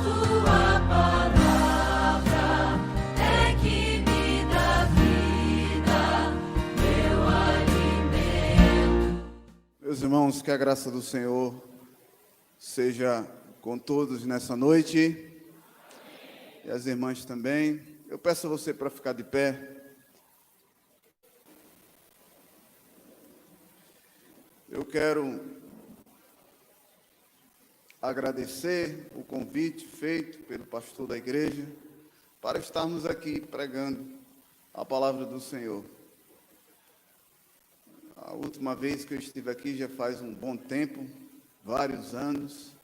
tua palavra é que me dá vida, meu alimento. Meus irmãos, que a graça do Senhor seja com todos nessa noite, e as irmãs também. Eu peço a você para ficar de pé. Eu quero agradecer o convite feito pelo pastor da igreja para estarmos aqui pregando a palavra do Senhor. A última vez que eu estive aqui já faz um bom tempo, vários anos,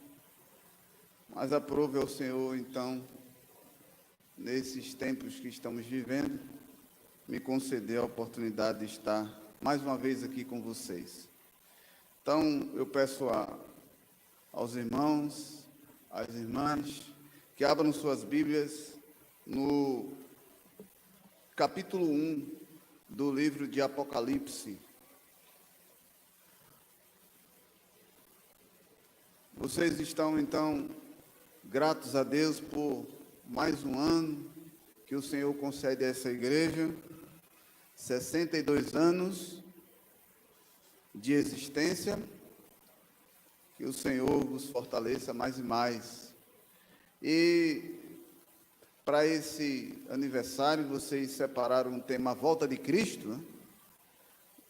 mas aprove ao Senhor, então, nesses tempos que estamos vivendo, me conceder a oportunidade de estar mais uma vez aqui com vocês. Então, eu peço aos irmãos, às irmãs, que abram suas Bíblias no capítulo 1 do livro de Apocalipse. Vocês estão, então, gratos a Deus por mais um ano que o Senhor concede a essa igreja, 62 anos de existência, que o Senhor vos fortaleça mais e mais. E para esse aniversário, vocês separaram um tema, a volta de Cristo,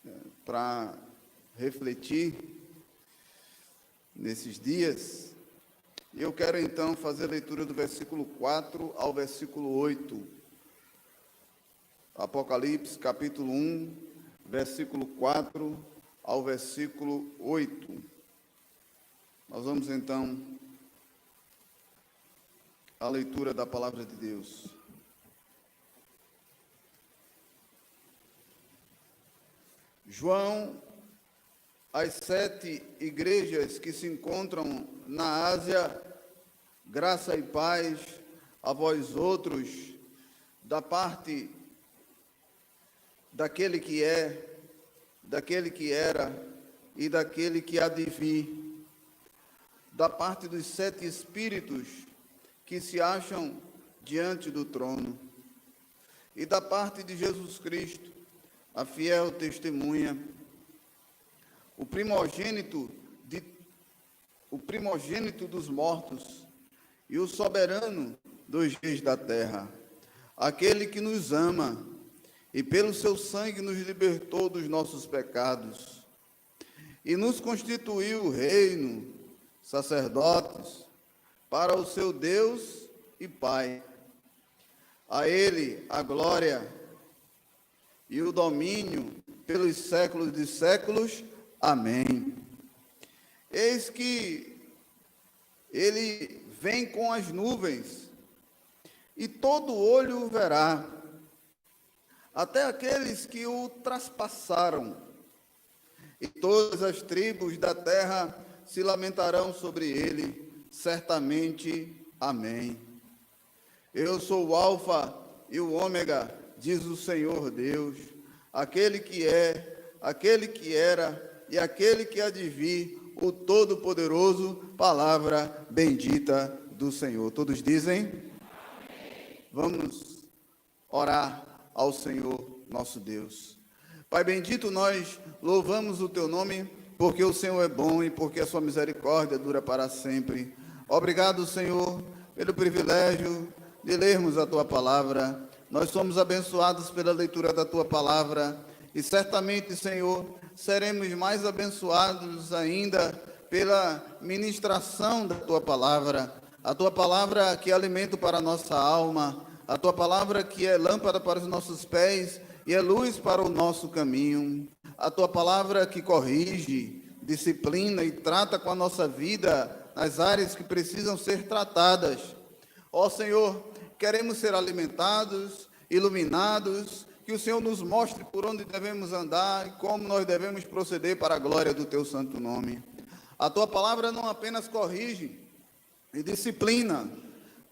né? Para refletir nesses dias. Eu quero então fazer a leitura do versículo 4 ao versículo 8. Apocalipse, capítulo 1, versículo 4 ao versículo 8. Nós vamos então à leitura da palavra de Deus. João, as 7 igrejas que se encontram na Ásia, graça e paz a vós outros, da parte daquele que é, daquele que era e daquele que há de vir, da parte dos 7 espíritos que se acham diante do trono, e da parte de Jesus Cristo, a fiel testemunha, o primogênito dos mortos e o soberano dos reis da terra, aquele que nos ama e pelo seu sangue nos libertou dos nossos pecados e nos constituiu reino, sacerdotes, para o seu Deus e Pai. A ele a glória e o domínio pelos séculos de séculos. Amém. Eis que ele vem com as nuvens, e todo olho o verá, até aqueles que o traspassaram, e todas as tribos da terra se lamentarão sobre ele, certamente. Amém. Eu sou o Alfa e o Ômega, diz o Senhor Deus, aquele que é, aquele que era e aquele que há de vir, o Todo-Poderoso, palavra bendita do Senhor. Todos dizem? Amém. Vamos orar ao Senhor nosso Deus. Pai bendito, nós louvamos o teu nome, porque o Senhor é bom e porque a sua misericórdia dura para sempre. Obrigado, Senhor, pelo privilégio de lermos a tua palavra. Nós somos abençoados pela leitura da tua palavra e certamente, Senhor, seremos mais abençoados ainda pela ministração da tua palavra, a tua palavra que é alimento para a nossa alma, a tua palavra que é lâmpada para os nossos pés e é luz para o nosso caminho, a tua palavra que corrige, disciplina e trata com a nossa vida nas áreas que precisam ser tratadas. Ó Senhor, queremos ser alimentados, iluminados, que o Senhor nos mostre por onde devemos andar e como nós devemos proceder para a glória do teu santo nome. A tua palavra não apenas corrige e disciplina,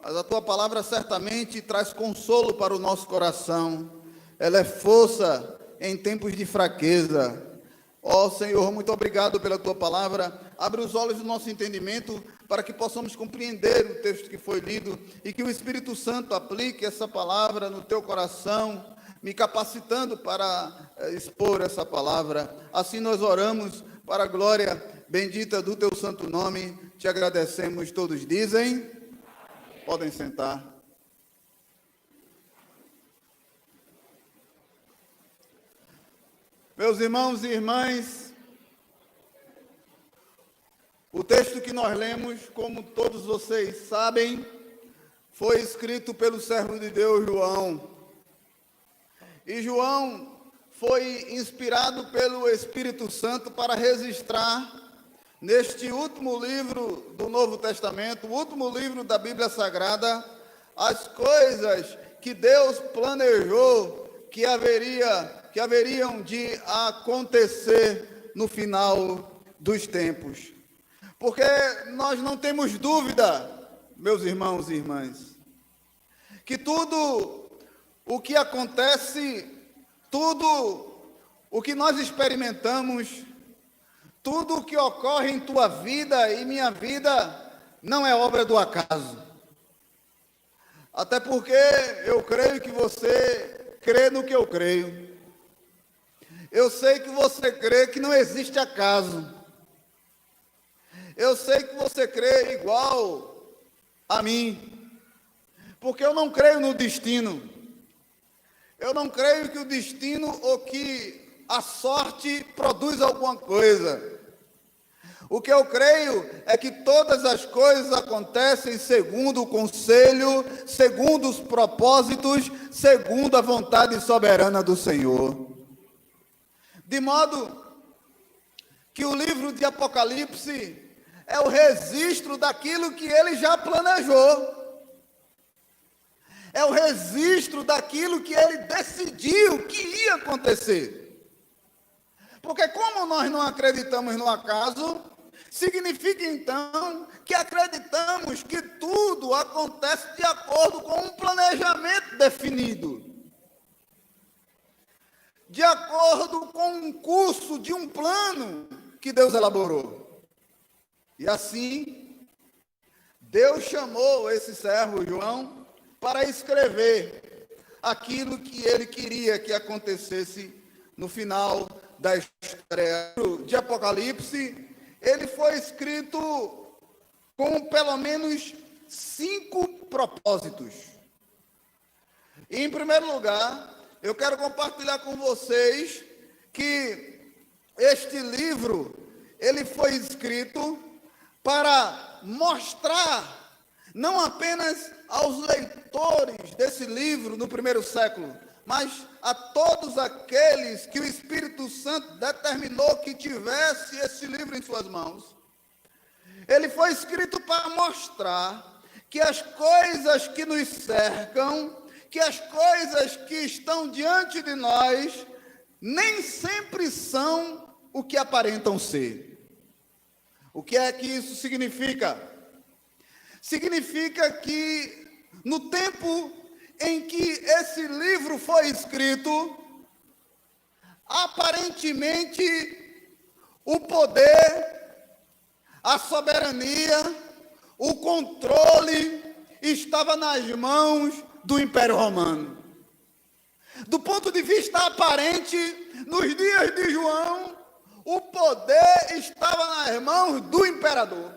mas a tua palavra certamente traz consolo para o nosso coração. Ela é força em tempos de fraqueza. Ó Senhor, muito obrigado pela tua palavra. Abre os olhos do nosso entendimento para que possamos compreender o texto que foi lido e que o Espírito Santo aplique essa palavra no teu coração, me capacitando para expor essa palavra. Assim nós oramos para a glória bendita do teu santo nome. Te agradecemos, todos dizem. Podem sentar. Meus irmãos e irmãs, o texto que nós lemos, como todos vocês sabem, foi escrito pelo servo de Deus João. E João foi inspirado pelo Espírito Santo para registrar neste último livro do Novo Testamento, o último livro da Bíblia Sagrada, as coisas que Deus planejou que haveriam de acontecer no final dos tempos. Porque nós não temos dúvida, meus irmãos e irmãs, que tudo o que acontece, tudo o que nós experimentamos, tudo o que ocorre em tua vida e minha vida, não é obra do acaso. Até porque eu creio que você crê no que eu creio. Eu sei que você crê que não existe acaso. Eu sei que você crê igual a mim, porque eu não creio no destino. Eu não creio que o destino ou que a sorte produz alguma coisa. O que eu creio é que todas as coisas acontecem segundo o conselho, segundo os propósitos, segundo a vontade soberana do Senhor. De modo que o livro de Apocalipse é o registro daquilo que ele já planejou. É o registro daquilo que ele decidiu que ia acontecer. Porque como nós não acreditamos no acaso, significa então que acreditamos que tudo acontece de acordo com um planejamento definido. De acordo com um curso de um plano que Deus elaborou. E assim, Deus chamou esse servo João para escrever aquilo que ele queria que acontecesse no final da história de Apocalipse. Ele foi escrito com pelo menos 5 propósitos. E, em primeiro lugar, eu quero compartilhar com vocês que este livro, ele foi escrito para mostrar, não apenas aos leitores desse livro no primeiro século, mas a todos aqueles que o Espírito Santo determinou que tivesse esse livro em suas mãos. Ele foi escrito para mostrar que as coisas que nos cercam, que as coisas que estão diante de nós, nem sempre são o que aparentam ser. O que é que isso significa? Significa que no tempo em que esse livro foi escrito, aparentemente o poder, a soberania, o controle estava nas mãos do Império Romano. Do ponto de vista aparente, nos dias de João, o poder estava nas mãos do imperador.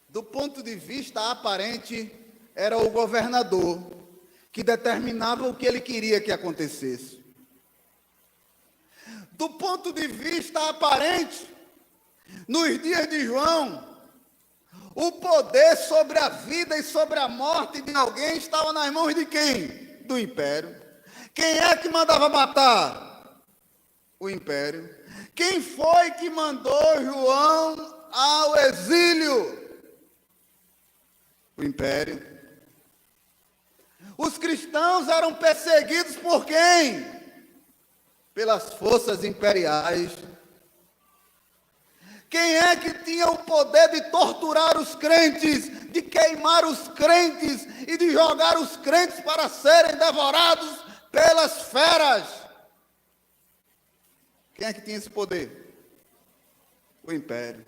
Do ponto de vista aparente, era o governador que determinava o que ele queria que acontecesse. Do ponto de vista aparente, nos dias de João, o poder sobre a vida e sobre a morte de alguém estava nas mãos de quem? Do império. Quem é que mandava matar? O império. Quem foi que mandou João ao exílio? O império. Os cristãos eram perseguidos por quem? Pelas forças imperiais. Quem é que tinha o poder de torturar os crentes, de queimar os crentes e de jogar os crentes para serem devorados pelas feras? Quem é que tinha esse poder? O império.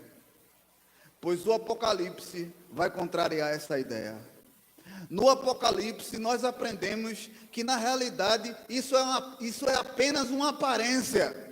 pois o Apocalipse vai contrariar essa ideia. No Apocalipse, nós aprendemos que, na realidade, isso é apenas uma aparência.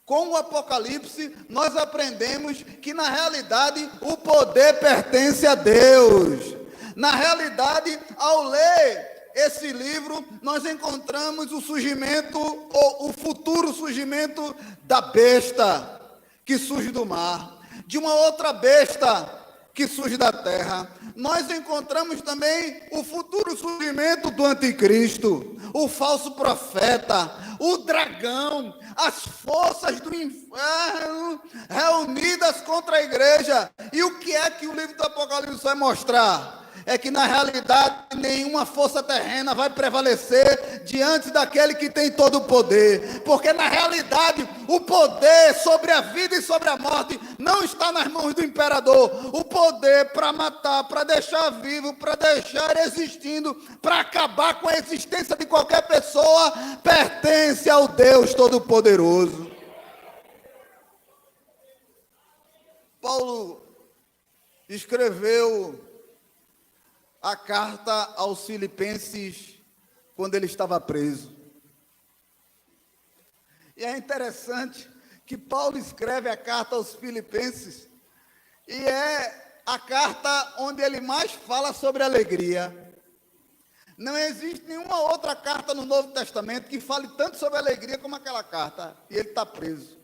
Com o Apocalipse, nós aprendemos que, na realidade, o poder pertence a Deus. Na realidade, ao ler esse livro, nós encontramos o surgimento, ou o futuro surgimento da besta que surge do mar, de uma outra besta que surge da terra. Nós encontramos também o futuro surgimento do anticristo, o falso profeta, o dragão, as forças do inferno reunidas contra a igreja. E o que é que o livro do Apocalipse vai mostrar? É que, na realidade, nenhuma força terrena vai prevalecer diante daquele que tem todo o poder. Porque, na realidade, o poder sobre a vida e sobre a morte não está nas mãos do imperador. O poder para matar, para deixar vivo, para deixar existindo, para acabar com a existência de qualquer pessoa, pertence ao Deus Todo-Poderoso. Paulo escreveu a carta aos Filipenses quando ele estava preso. E é interessante que Paulo escreve a carta aos Filipenses e é a carta onde ele mais fala sobre alegria. Não existe nenhuma outra carta no Novo Testamento que fale tanto sobre alegria como aquela carta. E ele está preso.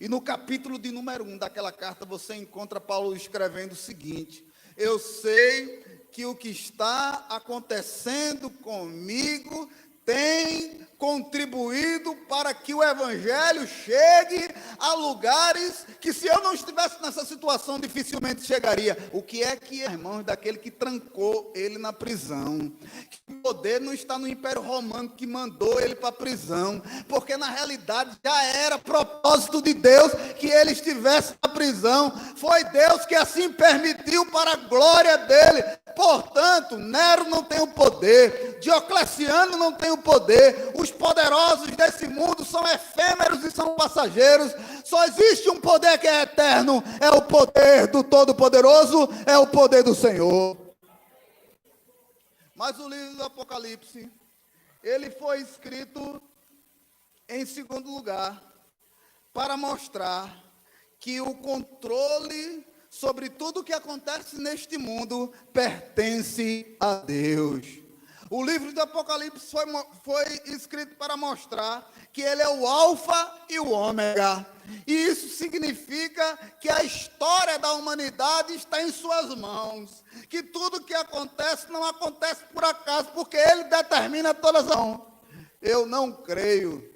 E no capítulo de número 1 daquela carta você encontra Paulo escrevendo o seguinte: eu sei que o que está acontecendo comigo tem contribuído para que o Evangelho chegue a lugares que, se eu não estivesse nessa situação, dificilmente chegaria. O que é que, irmãos, daquele que trancou ele na prisão? O poder não está no Império Romano que mandou ele para a prisão, porque na realidade já era propósito de Deus que ele estivesse na prisão. Foi Deus que assim permitiu para a glória dele. Portanto, Nero não tem o poder, Diocleciano não tem o poder, os poderosos desse mundo são efêmeros e são passageiros. Só existe um poder que é eterno, é o poder do Todo-Poderoso, é o poder do Senhor. Mas o livro do Apocalipse, ele foi escrito em segundo lugar, para mostrar que o controle sobre tudo o que acontece neste mundo pertence a Deus. O livro do Apocalipse foi escrito para mostrar que ele é o alfa e o ômega. E isso significa que a história da humanidade está em suas mãos. Que tudo que acontece não acontece por acaso, porque ele determina todas as mãos. Eu não creio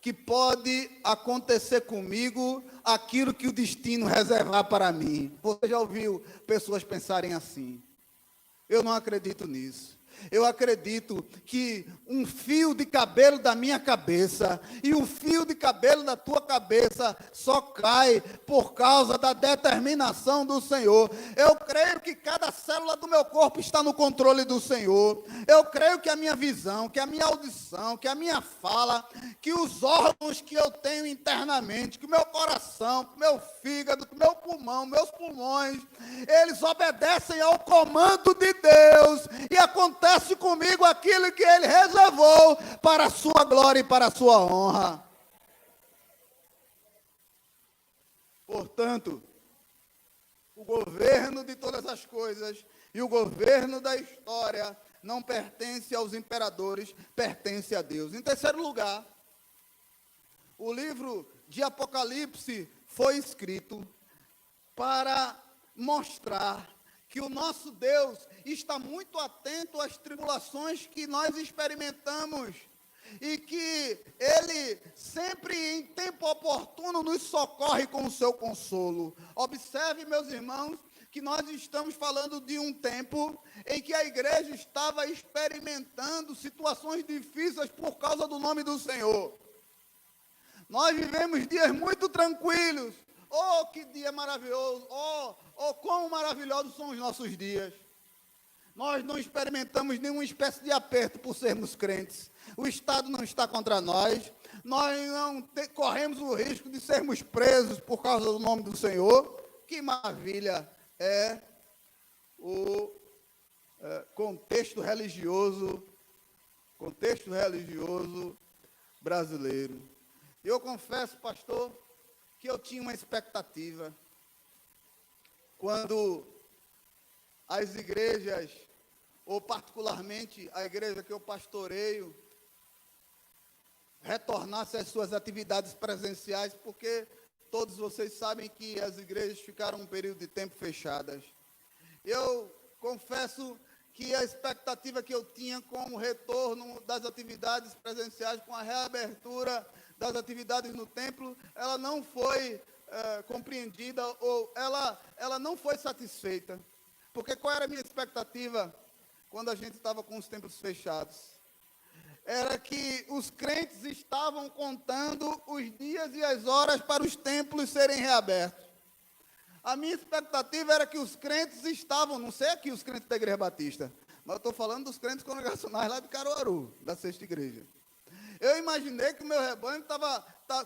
que pode acontecer comigo aquilo que o destino reservar para mim. Você já ouviu pessoas pensarem assim? Eu não acredito nisso. Eu acredito que um fio de cabelo da minha cabeça e um fio de cabelo da tua cabeça só cai por causa da determinação do Senhor. Eu creio que cada célula do meu corpo está no controle do Senhor. Eu creio que a minha visão, que a minha audição, que a minha fala, que os órgãos que eu tenho internamente, que o meu coração, que o meu fígado, que o meu pulmão, meus pulmões, eles obedecem ao comando de Deus e acontece comigo aquilo que Ele reservou para a sua glória e para a sua honra. Portanto, o governo de todas as coisas e o governo da história não pertence aos imperadores, pertence a Deus. Em terceiro lugar, o livro de Apocalipse foi escrito para mostrar que o nosso Deus está muito atento às tribulações que nós experimentamos e que Ele sempre, em tempo oportuno, nos socorre com o seu consolo. Observe, meus irmãos, que nós estamos falando de um tempo em que a igreja estava experimentando situações difíceis por causa do nome do Senhor. Nós vivemos dias muito tranquilos. Oh, que dia maravilhoso! Oh, quão maravilhosos são os nossos dias! Nós não experimentamos nenhuma espécie de aperto por sermos crentes. O Estado não está contra nós. Nós não corremos o risco de sermos presos por causa do nome do Senhor. Que maravilha! é o contexto religioso brasileiro. E eu confesso, pastor, que eu tinha uma expectativa quando as igrejas, ou particularmente a igreja que eu pastoreio, retornasse às suas atividades presenciais, porque todos vocês sabem que as igrejas ficaram um período de tempo fechadas. Eu confesso que a expectativa que eu tinha com o retorno das atividades presenciais, com a reabertura das atividades no templo, ela não foi compreendida, ou ela não foi satisfeita. Porque qual era a minha expectativa quando a gente estava com os templos fechados? Era que os crentes estavam contando os dias e as horas para os templos serem reabertos. A minha expectativa era que os crentes estavam, não sei aqui os crentes da Igreja Batista, mas eu estou falando dos crentes congregacionais lá de Caruaru, da Sexta Igreja. Eu imaginei que o meu rebanho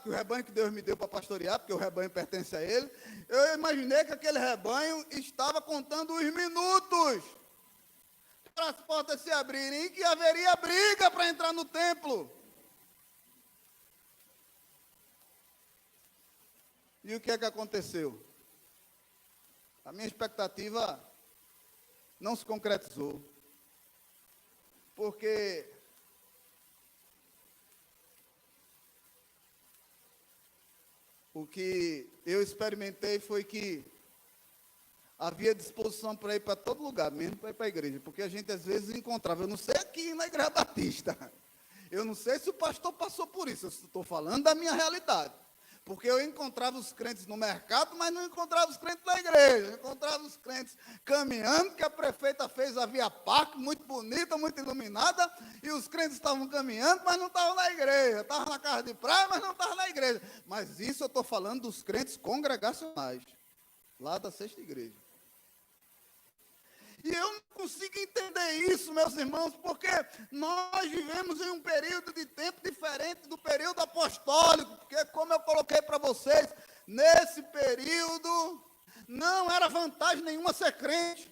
que o rebanho que Deus me deu para pastorear, porque o rebanho pertence a Ele, eu imaginei que aquele rebanho estava contando os minutos para as portas se abrirem e que haveria briga para entrar no templo. E o que é que aconteceu? A minha expectativa não se concretizou, porque o que eu experimentei foi que havia disposição para ir para todo lugar, mesmo para ir para a igreja, porque a gente às vezes encontrava, eu não sei aqui na Igreja Batista, eu não sei se o pastor passou por isso, eu estou falando da minha realidade. Porque eu encontrava os crentes no mercado, mas não encontrava os crentes na igreja. Eu encontrava os crentes caminhando, que a prefeita fez a Via Parque, muito bonita, muito iluminada, e os crentes estavam caminhando, mas não estavam na igreja. Estavam na casa de praia, mas não estavam na igreja. Mas isso eu estou falando dos crentes congregacionais, lá da Sexta Igreja. E eu não consigo entender isso, meus irmãos, porque nós vivemos em um período de tempo diferente do período apostólico, porque, como eu coloquei para vocês, nesse período não era vantagem nenhuma ser crente.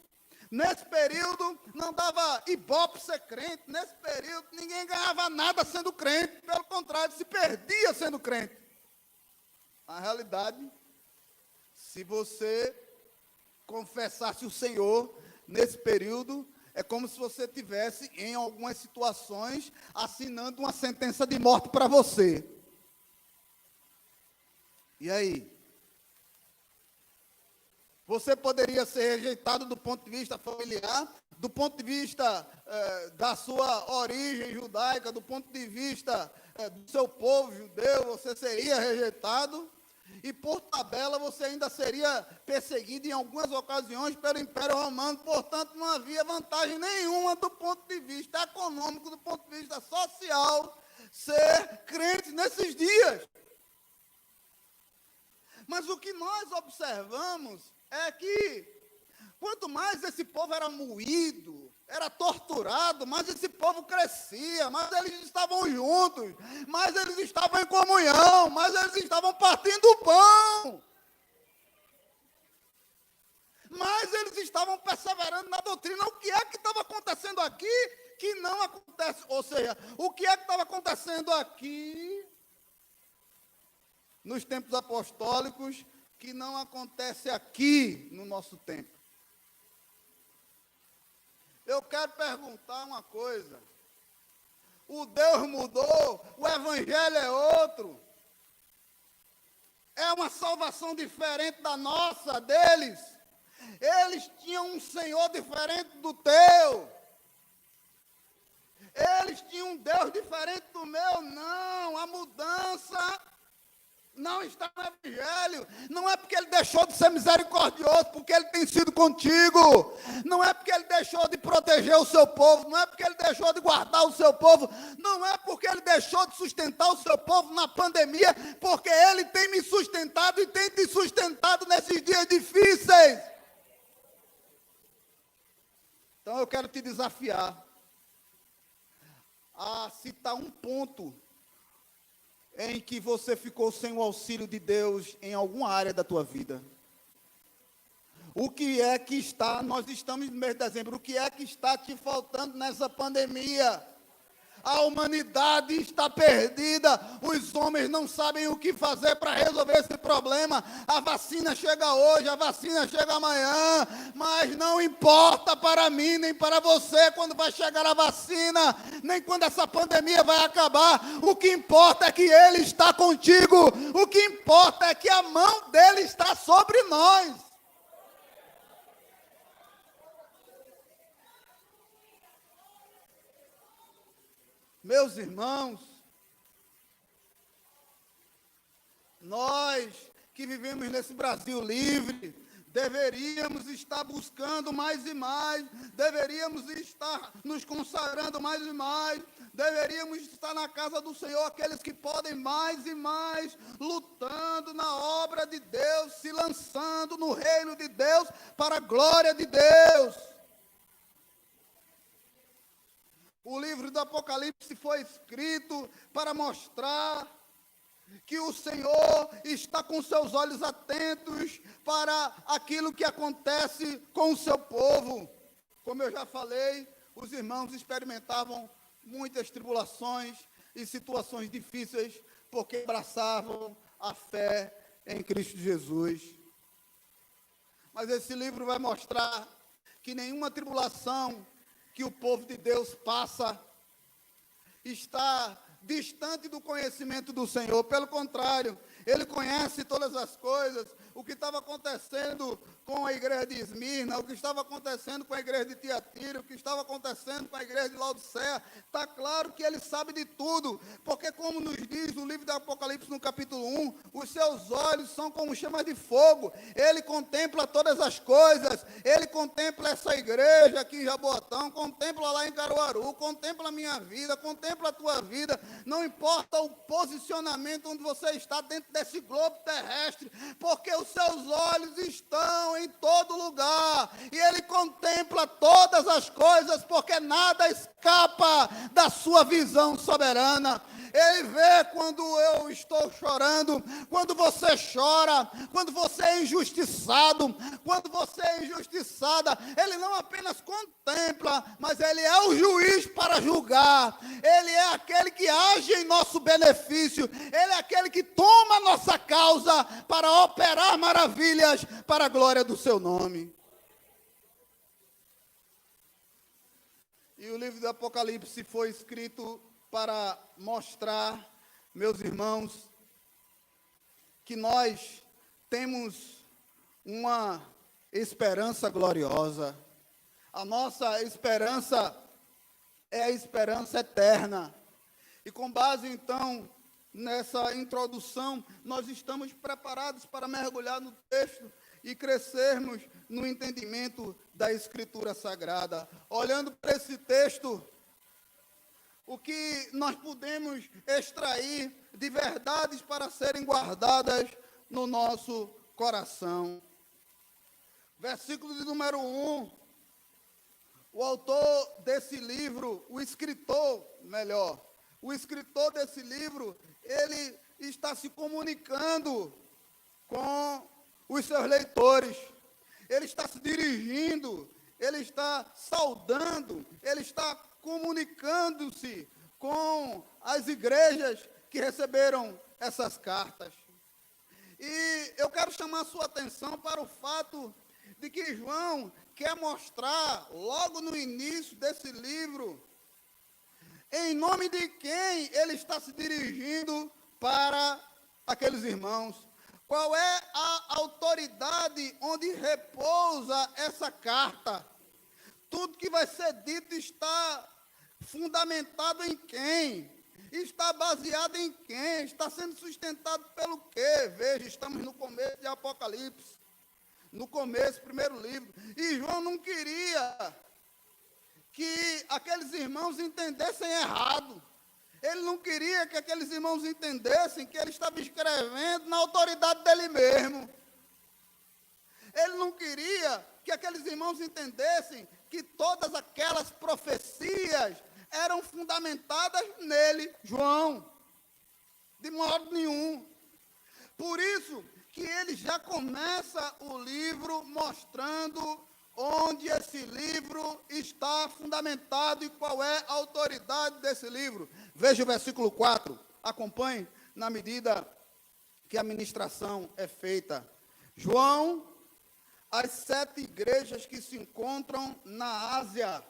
Nesse período não dava ibope ser crente. Nesse período ninguém ganhava nada sendo crente. Pelo contrário, se perdia sendo crente. Na realidade, se você confessasse o Senhor nesse período, é como se você tivesse, em algumas situações, assinando uma sentença de morte para você. E aí? Você poderia ser rejeitado do ponto de vista familiar, do ponto de vista da sua origem judaica, do ponto de vista do seu povo judeu, você seria rejeitado. E por tabela você ainda seria perseguido em algumas ocasiões pelo Império Romano, portanto não havia vantagem nenhuma do ponto de vista econômico, do ponto de vista social, ser crente nesses dias. Mas o que nós observamos é que quanto mais esse povo era moído, era torturado, mais esse povo crescia, mais eles estavam juntos, mais eles estavam em comunhão, mais eles estavam partindo o pão. Mas eles estavam perseverando na doutrina. O que é que estava acontecendo aqui que não acontece? Ou seja, o que é que estava acontecendo aqui nos tempos apostólicos que não acontece aqui no nosso tempo? Eu quero perguntar uma coisa. O Deus mudou, o Evangelho é outro. É uma salvação diferente da nossa, deles. Eles tinham um Senhor diferente do teu. Eles tinham um Deus diferente do meu. Não, a mudança não está no Evangelho. Não é porque ele deixou de ser misericordioso, porque ele tem sido contigo. Não é porque ele deixou de proteger o seu povo. Não é porque ele deixou de guardar o seu povo. Não é porque ele deixou de sustentar o seu povo na pandemia, porque ele tem me sustentado e tem te sustentado nesses dias difíceis. Então eu quero te desafiar a citar um ponto em que você ficou sem o auxílio de Deus em alguma área da tua vida. O que é que está, nós estamos no mês de dezembro, o que é que está te faltando nessa pandemia? A humanidade está perdida, os homens não sabem o que fazer para resolver esse problema. A vacina chega hoje, a vacina chega amanhã, mas não importa para mim, nem para você quando vai chegar a vacina, nem quando essa pandemia vai acabar. O que importa é que Ele está contigo, o que importa é que a mão dEle está sobre nós. Meus irmãos, nós que vivemos nesse Brasil livre, deveríamos estar buscando mais e mais, deveríamos estar nos consagrando mais e mais, deveríamos estar na casa do Senhor, aqueles que podem mais e mais, lutando na obra de Deus, se lançando no reino de Deus, para a glória de Deus. O livro do Apocalipse foi escrito para mostrar que o Senhor está com seus olhos atentos para aquilo que acontece com o seu povo. Como eu já falei, os irmãos experimentavam muitas tribulações e situações difíceis porque abraçavam a fé em Cristo Jesus. Mas esse livro vai mostrar que nenhuma tribulação que o povo de Deus passa está distante do conhecimento do Senhor. Pelo contrário, Ele conhece todas as coisas. O que estava acontecendo com a igreja de Esmirna, o que estava acontecendo com a igreja de Tiatira, o que estava acontecendo com a igreja de Laodiceia, está claro que Ele sabe de tudo, porque como nos diz o livro do Apocalipse no capítulo 1, os seus olhos são como chamas de fogo, Ele contempla todas as coisas, Ele contempla essa igreja aqui em Jaboatão, contempla lá em Caruaru, contempla a minha vida, contempla a tua vida, não importa o posicionamento onde você está dentro desse globo terrestre, porque os seus olhos estão em todo lugar, e Ele contempla todas as coisas, porque nada escapa da sua visão soberana. Ele vê quando eu estou chorando, quando você chora, quando você é injustiçado, quando você é injustiçada. Ele não apenas contempla, mas Ele é o juiz para julgar. Ele é aquele que age em nosso benefício. Ele é aquele que toma a nossa causa para operar maravilhas para a glória do seu nome. E o livro do Apocalipse foi escrito para mostrar, meus irmãos, que nós temos uma esperança gloriosa. A nossa esperança é a esperança eterna. E com base, então, nessa introdução, nós estamos preparados para mergulhar no texto e crescermos no entendimento da Escritura Sagrada. Olhando para esse texto, o que nós podemos extrair de verdades para serem guardadas no nosso coração. Versículo de número 1. O autor desse livro, o escritor desse livro, ele está se comunicando com os seus leitores. Ele está se dirigindo, ele está saudando, ele está comunicando-se com as igrejas que receberam essas cartas. E eu quero chamar a sua atenção para o fato de que João quer mostrar, logo no início desse livro, em nome de quem ele está se dirigindo para aqueles irmãos. Qual é a autoridade onde repousa essa carta? Tudo que vai ser dito está fundamentado em quem? Está baseado em quem? Está sendo sustentado pelo quê? Veja, estamos no começo de Apocalipse. No começo, primeiro livro. E João não queria que aqueles irmãos entendessem errado. Ele não queria que aqueles irmãos entendessem que ele estava escrevendo na autoridade dele mesmo. Ele não queria que aqueles irmãos entendessem que todas aquelas profecias eram fundamentadas nele, João. De modo nenhum. Por isso que ele já começa o livro mostrando onde esse livro está fundamentado e qual é a autoridade desse livro. Veja o versículo 4, acompanhe na medida que a ministração é feita. João, as 7 igrejas que se encontram na Ásia,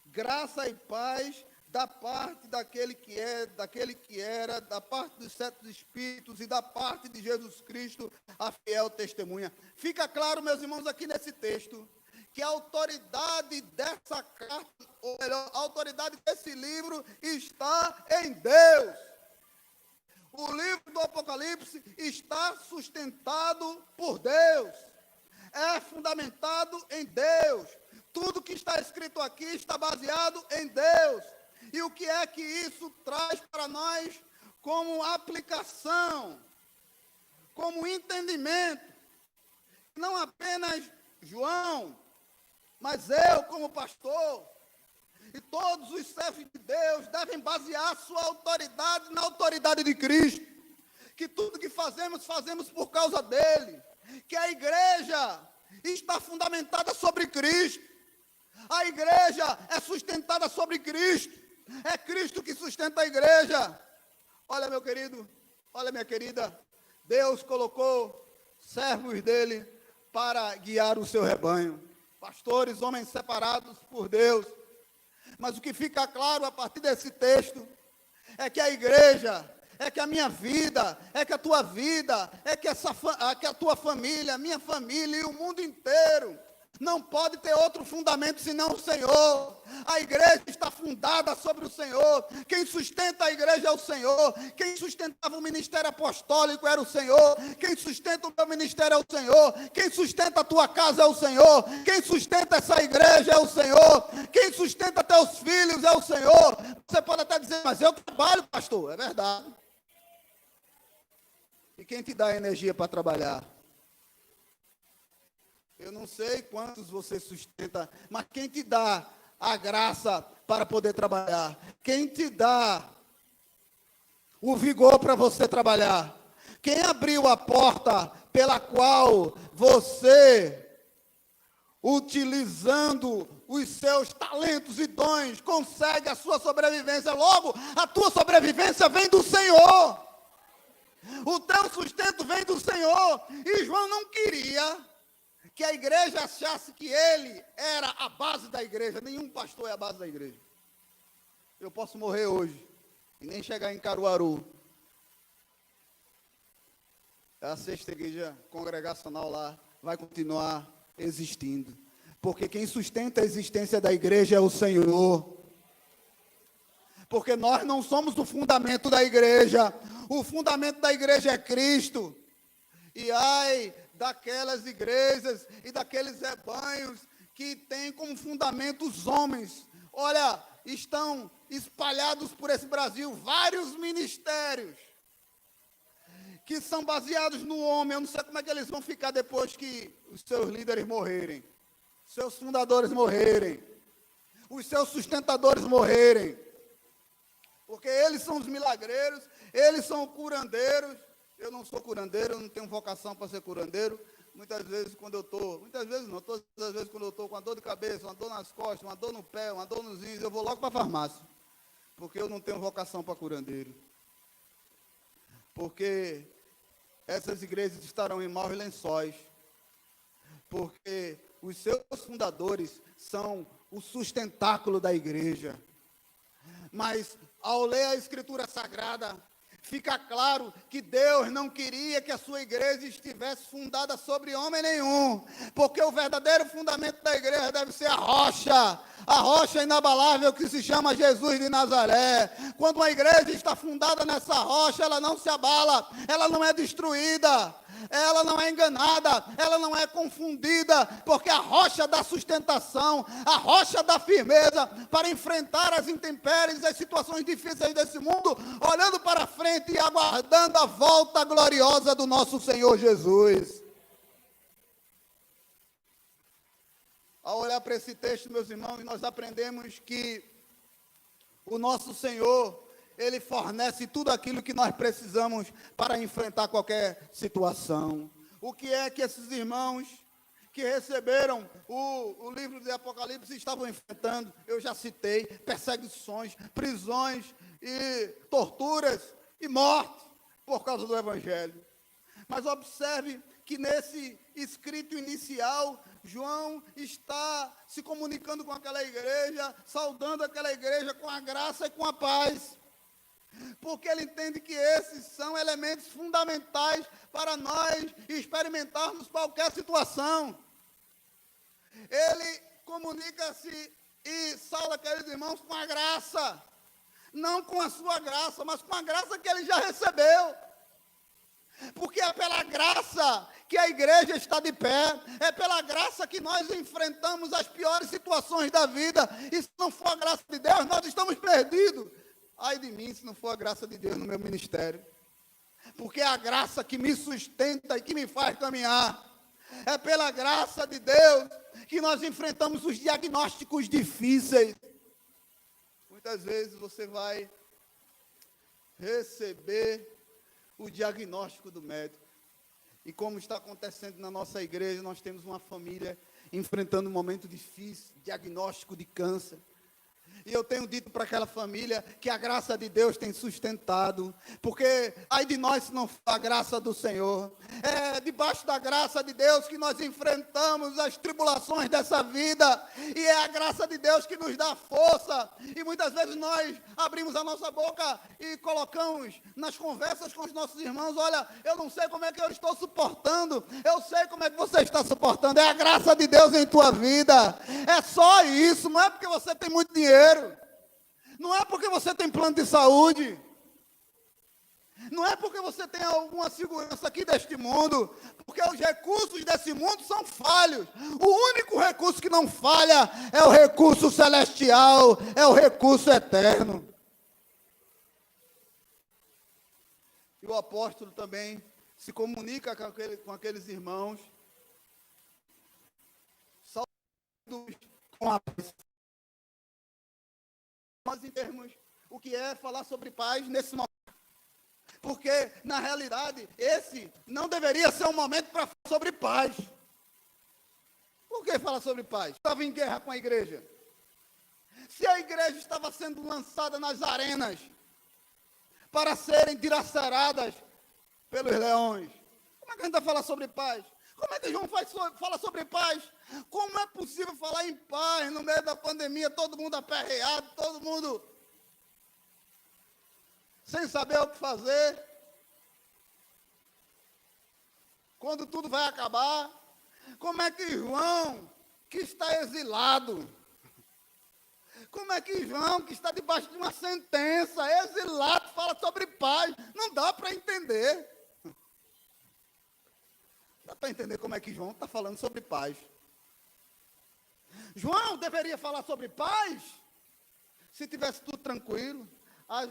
graça e paz da parte daquele que é, daquele que era, da parte dos 7 Espíritos e da parte de Jesus Cristo, a fiel testemunha. Fica claro, meus irmãos, aqui nesse texto, que a autoridade dessa carta, ou melhor, a autoridade desse livro está em Deus. O livro do Apocalipse está sustentado por Deus, é fundamentado em Deus. Tudo que está escrito aqui está baseado em Deus. E o que é que isso traz para nós como aplicação, como entendimento? Não apenas João, mas eu como pastor, e todos os servos de Deus devem basear sua autoridade na autoridade de Cristo. Que tudo que fazemos, fazemos por causa dele. Que a igreja está fundamentada sobre Cristo. A igreja é sustentada sobre Cristo. É Cristo que sustenta a igreja. Olha, meu querido, olha, minha querida, Deus colocou servos dele para guiar o seu rebanho. Pastores, homens separados por Deus. Mas o que fica claro a partir desse texto é que a igreja, é que a minha vida, é que a tua vida, é que a tua família, a minha família e o mundo inteiro não pode ter outro fundamento senão o Senhor. A igreja está fundada sobre o Senhor. Quem sustenta a igreja é o Senhor. Quem sustentava o ministério apostólico era o Senhor. Quem sustenta o meu ministério é o Senhor. Quem sustenta a tua casa é o Senhor. Quem sustenta essa igreja é o Senhor. Quem sustenta teus filhos é o Senhor. Você pode até dizer, mas eu trabalho, pastor. É verdade. E quem te dá energia para trabalhar? Eu não sei quantos você sustenta, mas quem te dá a graça para poder trabalhar? Quem te dá o vigor para você trabalhar? Quem abriu a porta pela qual você, utilizando os seus talentos e dons, consegue a sua sobrevivência? Logo, a tua sobrevivência vem do Senhor. O teu sustento vem do Senhor. E João não queria que a igreja achasse que ele era a base da igreja. Nenhum pastor é a base da igreja. Eu posso morrer hoje e nem chegar em Caruaru. A 6ª igreja congregacional lá vai continuar existindo. Porque quem sustenta a existência da igreja é o Senhor. Porque nós não somos o fundamento da igreja. O fundamento da igreja é Cristo. E ai daquelas igrejas e daqueles rebanhos que têm como fundamento os homens. Olha, estão espalhados por esse Brasil vários ministérios que são baseados no homem. Eu não sei como é que eles vão ficar depois que os seus líderes morrerem, seus fundadores morrerem, os seus sustentadores morrerem. Porque eles são os milagreiros, eles são curandeiros. Eu não sou curandeiro, eu não tenho vocação para ser curandeiro. Muitas vezes quando eu estou, muitas vezes não, todas as vezes quando eu estou com uma dor de cabeça, uma dor nas costas, uma dor no pé, uma dor nos rins, eu vou logo para a farmácia. Porque eu não tenho vocação para curandeiro. Porque essas igrejas estarão em maus lençóis. Porque os seus fundadores são o sustentáculo da igreja. Mas ao ler a Escritura Sagrada, fica claro que Deus não queria que a sua igreja estivesse fundada sobre homem nenhum, porque o verdadeiro fundamento da igreja deve ser a rocha inabalável que se chama Jesus de Nazaré. Quando uma igreja está fundada nessa rocha, ela não se abala, ela não é destruída, ela não é enganada, ela não é confundida, porque a rocha da sustentação, a rocha da firmeza para enfrentar as intempéries, as situações difíceis desse mundo, olhando para frente e aguardando a volta gloriosa do nosso Senhor Jesus. Ao olhar para esse texto, meus irmãos, nós aprendemos que o nosso Senhor, Ele fornece tudo aquilo que nós precisamos para enfrentar qualquer situação. o que é que esses irmãos que receberam o livro de Apocalipse estavam enfrentando. Eu já citei: perseguições, prisões e torturas e morte por causa do Evangelho. Mas observe que nesse escrito inicial, João está se comunicando com aquela igreja, saudando aquela igreja com a graça e com a paz, porque ele entende que esses são elementos fundamentais para nós experimentarmos qualquer situação. Ele comunica-se e sauda aqueles irmãos com a graça, não com a sua graça, mas com a graça que ele já recebeu. Porque é pela graça que a igreja está de pé, é pela graça que nós enfrentamos as piores situações da vida. E se não for a graça de Deus, nós estamos perdidos. Ai de mim se não for a graça de Deus no meu ministério, porque é a graça que me sustenta e que me faz caminhar. É pela graça de Deus que nós enfrentamos os diagnósticos difíceis. Muitas vezes você vai receber o diagnóstico do médico. E como está acontecendo na nossa igreja, nós temos uma família enfrentando um momento difícil, diagnóstico de câncer. E eu tenho dito para aquela família que a graça de Deus tem sustentado, porque ai de nós se não for a graça do Senhor. É debaixo da graça de Deus que nós enfrentamos as tribulações dessa vida, e é a graça de Deus que nos dá força. E muitas vezes nós abrimos a nossa boca e colocamos nas conversas com os nossos irmãos: olha, eu não sei como é que eu estou suportando, eu sei como é que você está suportando. É a graça de Deus em tua vida, é só isso. Não é porque você tem muito dinheiro, não é porque você tem plano de saúde, não é porque você tem alguma segurança aqui deste mundo, porque os recursos desse mundo são falhos. O único recurso que não falha é o recurso celestial, é o recurso eterno. E o apóstolo também se comunica com aqueles irmãos, saudando com a paz. Nós entendemos o que é falar sobre paz nesse momento, porque na realidade esse não deveria ser um momento para falar sobre paz. Por que falar sobre paz? Estava em guerra com a igreja. Se a igreja estava sendo lançada nas arenas para serem dilaceradas pelos leões, como é que a gente vai falar sobre paz? Como é que João fala sobre paz? Como é possível falar em paz no meio da pandemia, todo mundo aperreado, todo mundo sem saber o que fazer? Quando tudo vai acabar? Como é que João, que está exilado, como é que João, que está debaixo de uma sentença, exilado, fala sobre paz? Não dá para entender. Dá para entender como é que João está falando sobre paz. João deveria falar sobre paz se tivesse tudo tranquilo, as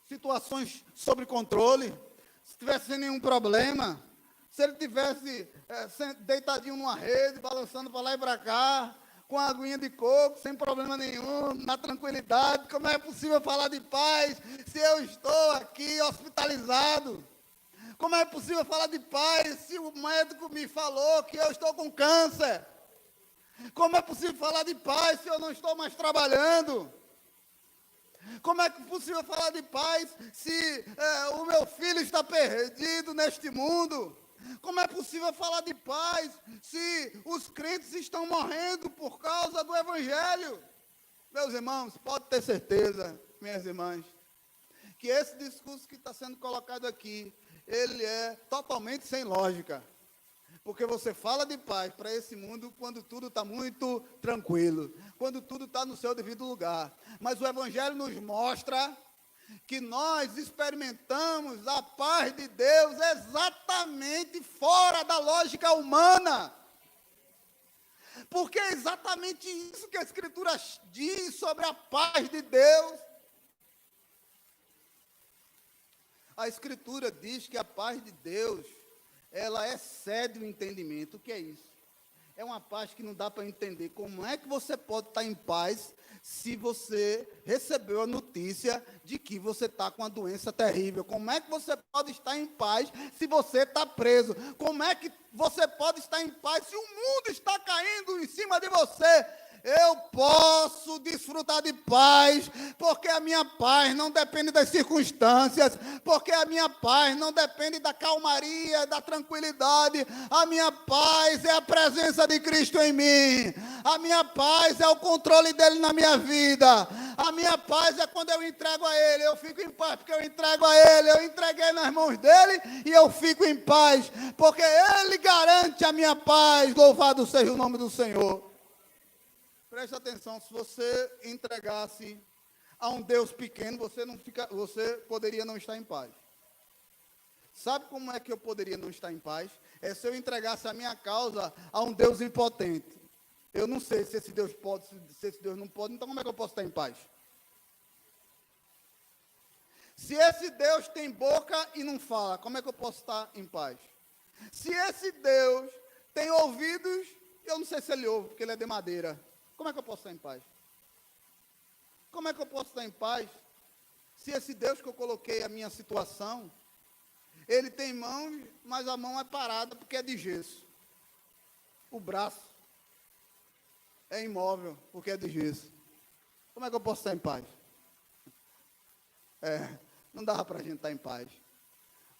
situações sob controle, se tivesse sem nenhum problema, se ele tivesse deitadinho numa rede, balançando para lá e para cá, com a aguinha de coco, sem problema nenhum, na tranquilidade. Como é possível falar de paz se eu estou aqui hospitalizado? Como é possível falar de paz se o médico me falou que eu estou com câncer? Como é possível falar de paz se eu não estou mais trabalhando? Como é possível falar de paz se o meu filho está perdido neste mundo? Como é possível falar de paz se os crentes estão morrendo por causa do Evangelho? Meus irmãos, pode ter certeza, minhas irmãs, que esse discurso que está sendo colocado aqui, ele é totalmente sem lógica. Porque você fala de paz para esse mundo quando tudo está muito tranquilo, quando tudo está no seu devido lugar. Mas o Evangelho nos mostra que nós experimentamos a paz de Deus exatamente fora da lógica humana. Porque é exatamente isso que a Escritura diz sobre a paz de Deus. A Escritura diz que a paz de Deus, ela excede o entendimento. O que é isso? É uma paz que não dá para entender. Como é que você pode estar em paz se você recebeu a notícia de que você está com uma doença terrível? Como é que você pode estar em paz se você está preso? Como é que você pode estar em paz se o mundo está caindo em cima de você? Eu posso desfrutar de paz, porque a minha paz não depende das circunstâncias, porque a minha paz não depende da calmaria, da tranquilidade. A minha paz é a presença de Cristo em mim. A minha paz é o controle dele na minha vida. A minha paz é quando eu entrego a ele. Eu fico em paz porque eu entrego a ele. Eu entreguei nas mãos dele e eu fico em paz, porque ele garante a minha paz. Louvado seja o nome do Senhor. Preste atenção, se você entregasse a um Deus pequeno, você poderia não estar em paz. Sabe como é que eu poderia não estar em paz? É se eu entregasse a minha causa a um Deus impotente. Eu não sei se esse Deus pode, se esse Deus não pode, então como é que eu posso estar em paz? Se esse Deus tem boca e não fala, como é que eu posso estar em paz? Se esse Deus tem ouvidos, eu não sei se ele ouve, porque ele é de madeira. Como é que eu posso estar em paz? Como é que eu posso estar em paz se esse Deus que eu coloquei a minha situação, ele tem mãos, mas a mão é parada porque é de gesso. O braço é imóvel porque é de gesso. Como é que eu posso estar em paz? Não dava para a gente estar em paz.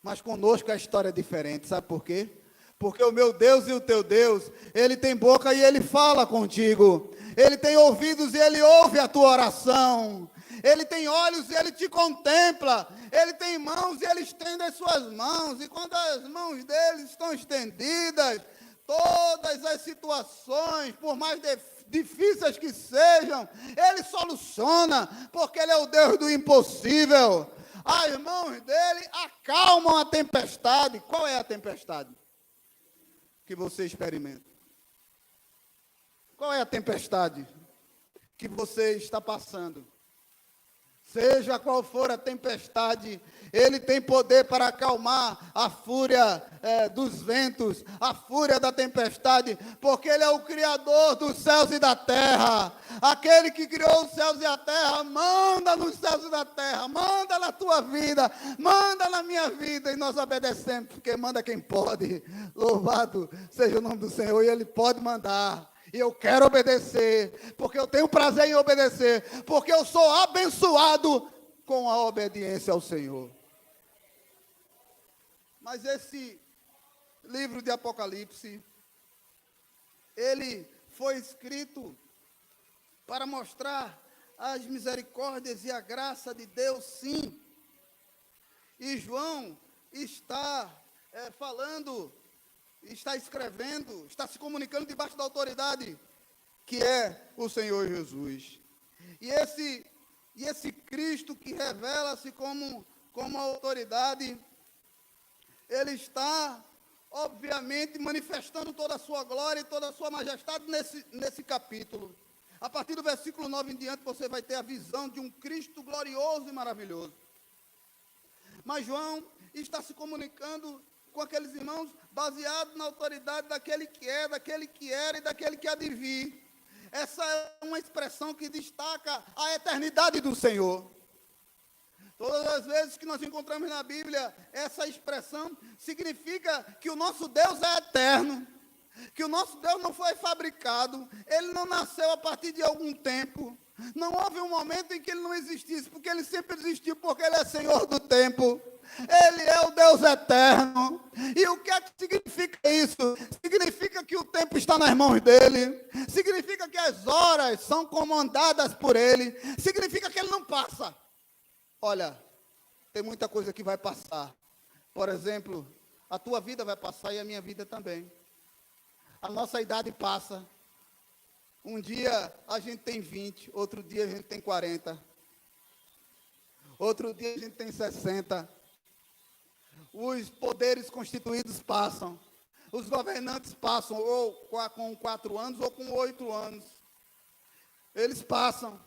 Mas conosco a história é diferente, sabe por quê? Porque o meu Deus e o teu Deus, ele tem boca e ele fala contigo. Ele tem ouvidos e ele ouve a tua oração. Ele tem olhos e ele te contempla. Ele tem mãos e ele estende as suas mãos. E quando as mãos dele estão estendidas, todas as situações, por mais difíceis que sejam, ele soluciona, porque ele é o Deus do impossível. As mãos dele acalmam a tempestade. Qual é a tempestade que você experimenta? Qual é a tempestade que você está passando? Seja qual for a tempestade, ele tem poder para acalmar a fúria dos ventos, a fúria da tempestade, porque ele é o Criador dos céus e da terra. Aquele que criou os céus e a terra, manda nos céus e na terra, manda na tua vida, manda na minha vida, e nós obedecemos, porque manda quem pode. Louvado seja o nome do Senhor, e ele pode mandar. E eu quero obedecer, porque eu tenho prazer em obedecer, porque eu sou abençoado com a obediência ao Senhor. Mas esse livro de Apocalipse, ele foi escrito para mostrar as misericórdias e a graça de Deus, sim. E João está falando, está escrevendo, está se comunicando debaixo da autoridade que é o Senhor Jesus. E esse Cristo que revela-se como a autoridade, ele está, obviamente, manifestando toda a sua glória e toda a sua majestade nesse capítulo. A partir do versículo 9 em diante, você vai ter a visão de um Cristo glorioso e maravilhoso. Mas João está se comunicando com aqueles irmãos baseado na autoridade daquele que é, daquele que era e daquele que há de vir. Essa é uma expressão que destaca a eternidade do Senhor. Todas as vezes que nós encontramos na Bíblia essa expressão, significa que o nosso Deus é eterno, que o nosso Deus não foi fabricado, ele não nasceu a partir de algum tempo, não houve um momento em que ele não existisse, porque ele sempre existiu, porque ele é Senhor do tempo. Ele é o Deus eterno. E o que é que significa isso? Significa que o tempo está nas mãos dele. Significa que as horas são comandadas por ele. Significa que ele não passa. Olha, tem muita coisa que vai passar. Por exemplo, a tua vida vai passar e a minha vida também. A nossa idade passa. Um dia a gente tem 20, outro dia a gente tem 40. Outro dia a gente tem 60. Os poderes constituídos passam. Os governantes passam ou com 4 anos ou com 8 anos. Eles passam.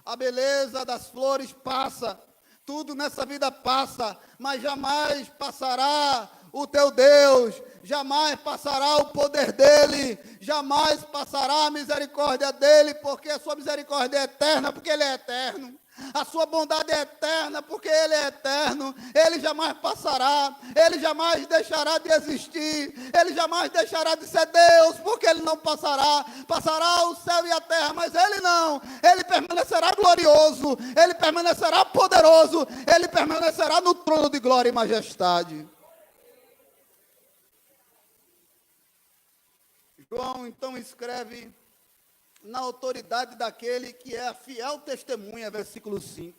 A beleza das flores passa. Tudo nessa vida passa, mas jamais passará o teu Deus, jamais passará o poder dele, jamais passará a misericórdia dele, porque a sua misericórdia é eterna, porque ele é eterno. A sua bondade é eterna, porque ele é eterno. Ele jamais passará, ele jamais deixará de existir, ele jamais deixará de ser Deus, porque ele não passará. Passará o céu e a terra, mas ele não. Ele permanecerá glorioso, ele permanecerá poderoso, ele permanecerá no trono de glória e majestade. João então escreve na autoridade daquele que é a fiel testemunha, versículo 5.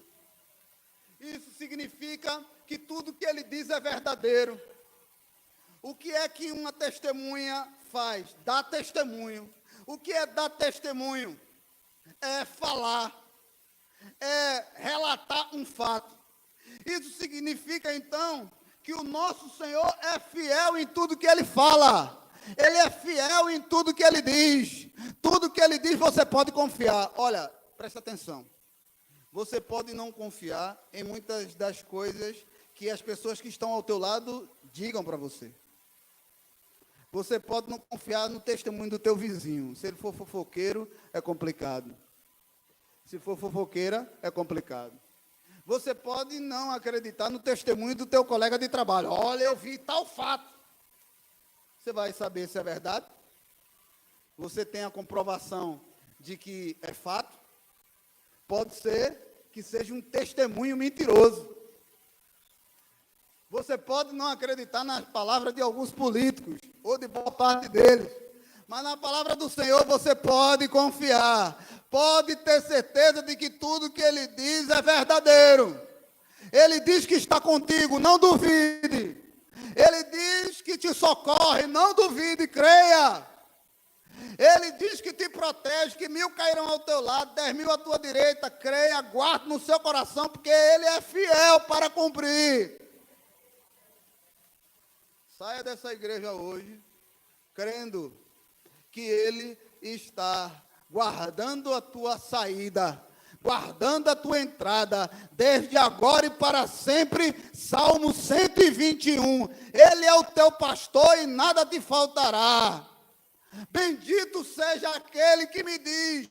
Isso significa que tudo que ele diz é verdadeiro. O que é que uma testemunha faz? Dá testemunho. O que é dar testemunho? É falar, é relatar um fato. Isso significa então que o nosso Senhor é fiel em tudo que ele fala. Ele é fiel em tudo que ele diz. Tudo que ele diz você pode confiar. Olha, presta atenção. Você pode não confiar em muitas das coisas que as pessoas que estão ao teu lado digam para você. Você pode não confiar no testemunho do teu vizinho. Se ele for fofoqueiro, é complicado. Se for fofoqueira, é complicado. Você pode não acreditar no testemunho do teu colega de trabalho. Olha, eu vi tal fato. Você vai saber se é verdade? Você tem a comprovação de que é fato? Pode ser que seja um testemunho mentiroso. Você pode não acreditar nas palavras de alguns políticos, ou de boa parte deles, mas na palavra do Senhor você pode confiar, pode ter certeza de que tudo que ele diz é verdadeiro. Ele diz que está contigo, não duvide. Ele diz que te socorre, não duvide, creia. Ele diz que te protege, que 1000 cairão ao teu lado, 10.000 à tua direita, creia, guarde no seu coração, porque ele é fiel para cumprir. Saia dessa igreja hoje, crendo que ele está guardando a tua saída, guardando a tua entrada, desde agora e para sempre. Salmo 121, ele é o teu pastor e nada te faltará. Bendito seja aquele que me diz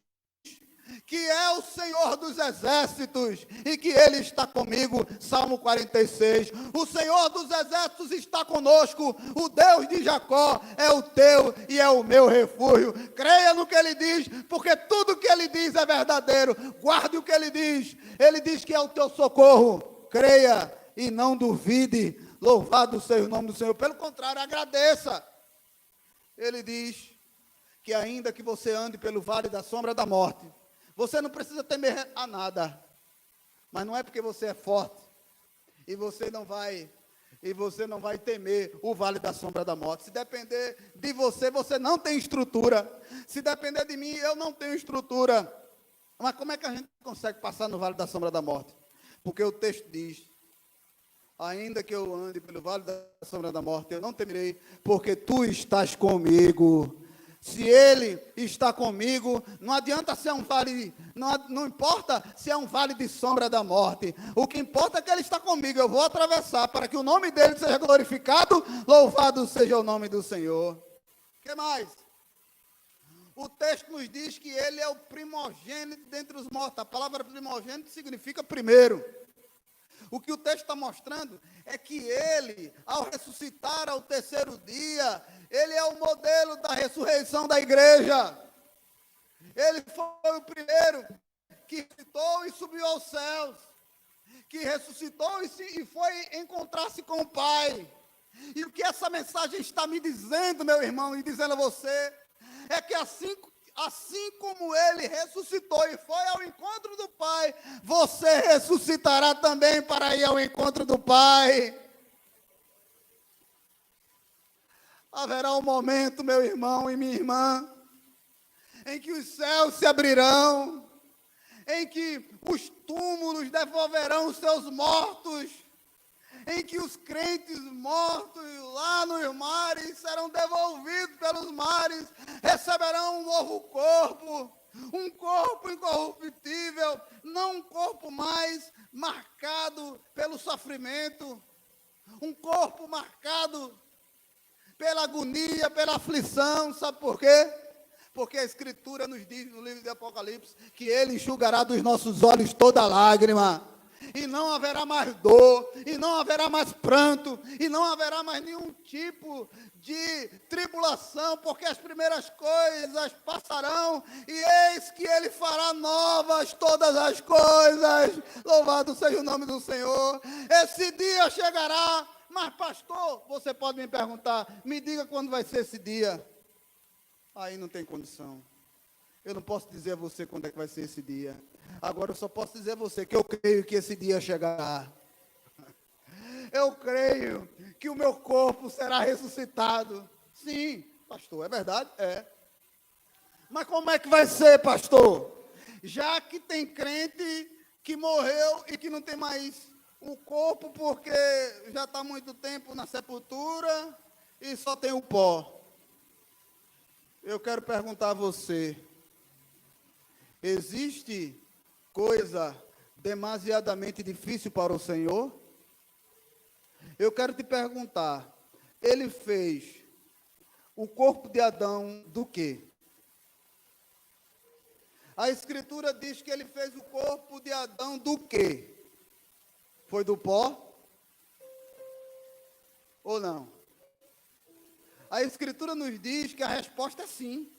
que é o Senhor dos exércitos e que ele está comigo. Salmo 46, o Senhor dos exércitos está conosco, o Deus de Jacó é o teu e é o meu refúgio. Creia no que ele diz, porque tudo que ele diz é verdadeiro. Guarde o que ele diz que é o teu socorro. Creia e não duvide. Louvado seja o nome do Senhor. Pelo contrário, agradeça. Ele diz que ainda que você ande pelo vale da sombra da morte, você não precisa temer a nada. Mas não é porque você é forte e você não vai temer o vale da sombra da morte. Se depender de você, você não tem estrutura. Se depender de mim, eu não tenho estrutura. Mas como é que a gente consegue passar no vale da sombra da morte? Porque o texto diz: ainda que eu ande pelo vale da sombra da morte, eu não temerei, porque tu estás comigo. Se ele está comigo, não adianta ser um vale, não importa se é um vale de sombra da morte. O que importa é que ele está comigo. Eu vou atravessar para que o nome dele seja glorificado. Louvado seja o nome do Senhor. O que mais? O texto nos diz que ele é o primogênito dentre os mortos. A palavra primogênito significa primeiro. O que o texto está mostrando é que ele, ao ressuscitar ao terceiro dia, ele é o modelo da ressurreição da igreja. Ele foi o primeiro que ressuscitou e subiu aos céus, que ressuscitou e foi encontrar-se com o Pai. E o que essa mensagem está me dizendo, meu irmão, e dizendo a você, é que assim como ele ressuscitou e foi ao encontro do Pai, você ressuscitará também para ir ao encontro do Pai. Haverá um momento, meu irmão e minha irmã, em que os céus se abrirão, em que os túmulos devolverão os seus mortos, em que os crentes mortos lá nos mares serão devolvidos pelos mares, receberão um novo corpo, um corpo incorruptível, não um corpo mais marcado pelo sofrimento, um corpo marcado pela agonia, pela aflição. Sabe por quê? Porque a Escritura nos diz no livro de Apocalipse que Ele enxugará dos nossos olhos toda lágrima, e não haverá mais dor, e não haverá mais pranto, e não haverá mais nenhum tipo de tribulação, porque as primeiras coisas passarão, e eis que Ele fará novas todas as coisas. Louvado seja o nome do Senhor. Esse dia chegará. Mas pastor, você pode me perguntar, me diga quando vai ser esse dia. Aí não tem condição. Eu não posso dizer a você quando é que vai ser esse dia. Agora eu só posso dizer a você que eu creio que esse dia chegará. Eu creio que o meu corpo será ressuscitado. Sim, pastor, é verdade? É. Mas como é que vai ser, pastor? Já que tem crente que morreu e que não tem mais o corpo porque já está muito tempo na sepultura e só tem o pó. Eu quero perguntar a você, existe coisa demasiadamente difícil para o Senhor? Eu quero te perguntar, Ele fez o corpo de Adão do quê? A Escritura diz que Ele fez o corpo de Adão do quê? Foi do pó? Ou não? A Escritura nos diz que a resposta é sim.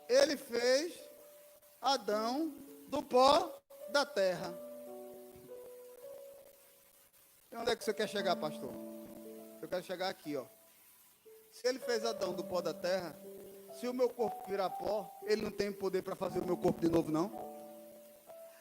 Ele fez Adão do pó da terra. E onde é que você quer chegar, pastor? Eu quero chegar aqui, ó. Se ele fez Adão do pó da terra, se o meu corpo virar pó, ele não tem poder para fazer o meu corpo de novo, não?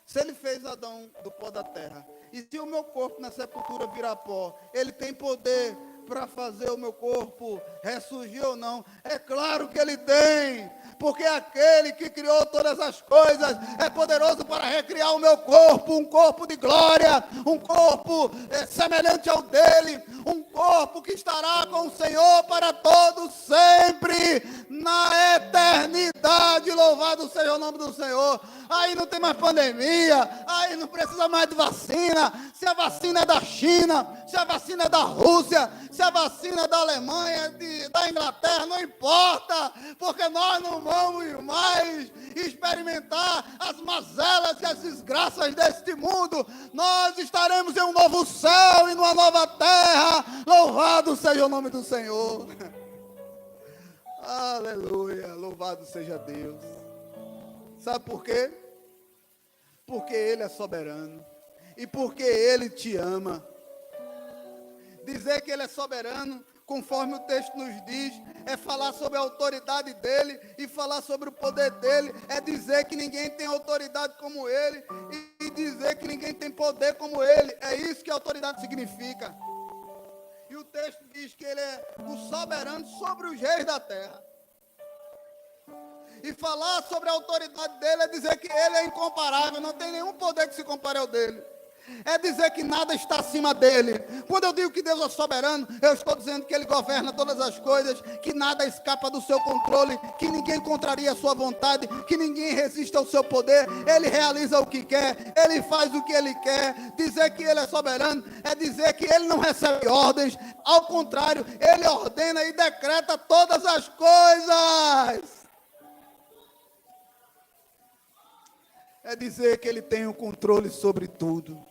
Se ele fez Adão do pó da terra, e se o meu corpo na sepultura virar pó, ele tem poder para fazer o meu corpo ressurgir ou não? É claro que ele tem, porque aquele que criou todas as coisas é poderoso para recriar o meu corpo, um corpo de glória, um corpo semelhante ao dele, um corpo que estará com o Senhor para todos sempre, na eternidade. Louvado seja o nome do Senhor. Aí não tem mais pandemia, aí não precisa mais de vacina. Se a vacina é da China, se a vacina é da Rússia, se a vacina é da Alemanha, da Inglaterra, não importa, porque nós não vamos mais experimentar as mazelas e as desgraças deste mundo. Nós estaremos em um novo céu e numa nova terra. Louvado seja o nome do Senhor. Aleluia, louvado seja Deus. Sabe por quê? Porque Ele é soberano e porque Ele te ama. Dizer que Ele é soberano, conforme o texto nos diz, é falar sobre a autoridade dEle e falar sobre o poder dEle, é dizer que ninguém tem autoridade como Ele e dizer que ninguém tem poder como Ele. É isso que autoridade significa. E o texto diz que Ele é o soberano sobre os reis da terra. E falar sobre a autoridade dele é dizer que ele é incomparável, não tem nenhum poder que se compare ao dele. É dizer que nada está acima dele. Quando eu digo que Deus é soberano, eu estou dizendo que Ele governa todas as coisas, que nada escapa do seu controle, que ninguém contraria a sua vontade, que ninguém resiste ao seu poder. Ele realiza o que quer, Ele faz o que Ele quer. Dizer que Ele é soberano é dizer que Ele não recebe ordens, ao contrário, Ele ordena e decreta todas as coisas. É dizer que Ele tem o controle sobre tudo.